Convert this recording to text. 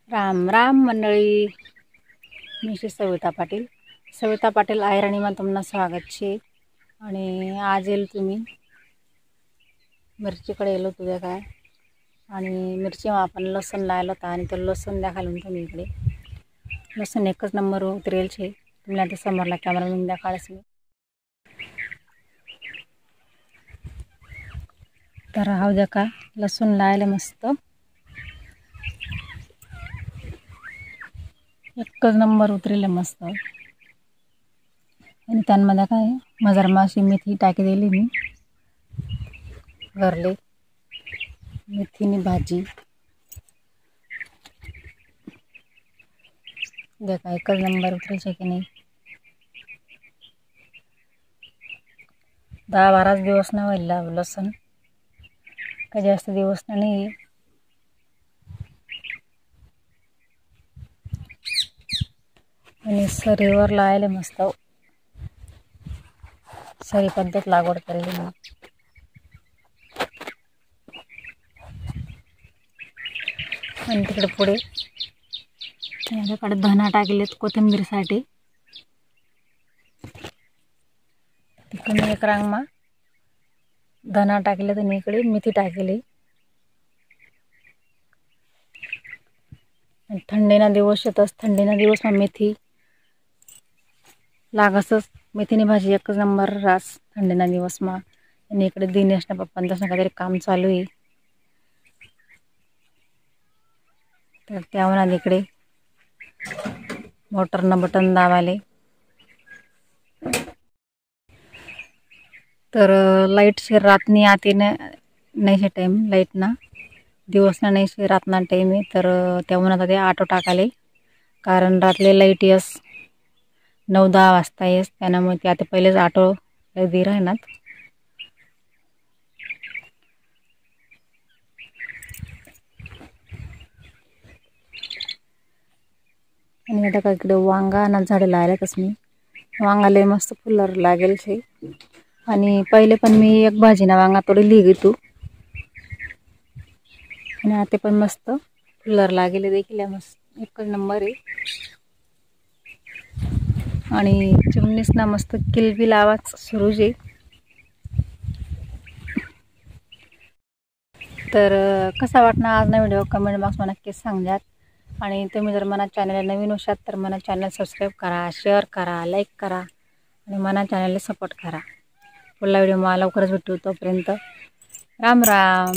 राम राम मंडळी. मी श्री सविता पाटील आयराणीમાં तुम्हाला स्वागत છે। आणि आज येईल तुम्ही मिरचीकडे येलो तुझ्या काय आणि मिरचीમાં आपण लसूण लायलो होता आणि तो लसूण दाखवलं तुम्ही इकडे लसूण एकच नंबर उतरेल छे। तुम्हाला ते समोरला कॅमेरामॅन दाखवायस मी तर हाव जका लसूण लायले मस्त एकच नंबर उतरेल मस्त। आणि त्यामध्ये काय मजरमाशी मेथी टाकी दिली मी घरले मेथीनी भाजी देखा एकच नंबर उतरे छे की नहीं। 10-12 दिवस ना व्हायला लसूण का जास्त दिवस नाही। आणि सरीवर लायले मस्त सरी पद्धत लागवड केली मी आणि तिकडे पुढे माझ्याकडे धना टाकलेत कोथिंबीरसाठी। तिकडे एक रांगमा धना टाकले तर इकडे मेथी टाकली। थंडीना दिवस येतच थंडीना दिवस में मेथी लागसच। मेथीनी भाजी एकच नंबर रास थंडीना दिवस में। आणि इकडे दिनेशना पप्पांचं काहीतरी काम चालू आहे तर त्यावरून इकडे मोटरनं बटन दाबाले तर लाईट शे रातनी आते नाही शे टाइम लाईट ना दिवसना नाही शे रातना टाइम आहे तर त्यावरून आता ते ऑटो टाकाले कारण रातले लाईट यस 9-10 वाजता येस त्यामुळे ते आता पहिलेच ऑटो दे राहणार। आणि आता काय इकडे वांगा ना झाडे लायलेतच मी वांगाले मस्त फुलर लागेल छे। आणि पहिले पण मी एक भाजीना वांगा तोडी लिही तू आणि आता पण मस्त फुलर लागेले देखील मस्त एकच नंबर आहे। आणि चिमणीसना मस्त किलबिल आवाज सुरू आहे। तर कसा वाटणार आज ना व्हिडिओ कमेंट बॉक्स मध्ये नक्की सांगा। आणि तुम्ही जर मना चॅनल नवीन असाल तर मना चॅनल सबस्क्राइब करा, शेअर करा, लाईक करा आणि मना चॅनलला सपोर्ट करा। पुढला व्हिडिओ मला लवकरच भेटू तोपर्यंत राम राम।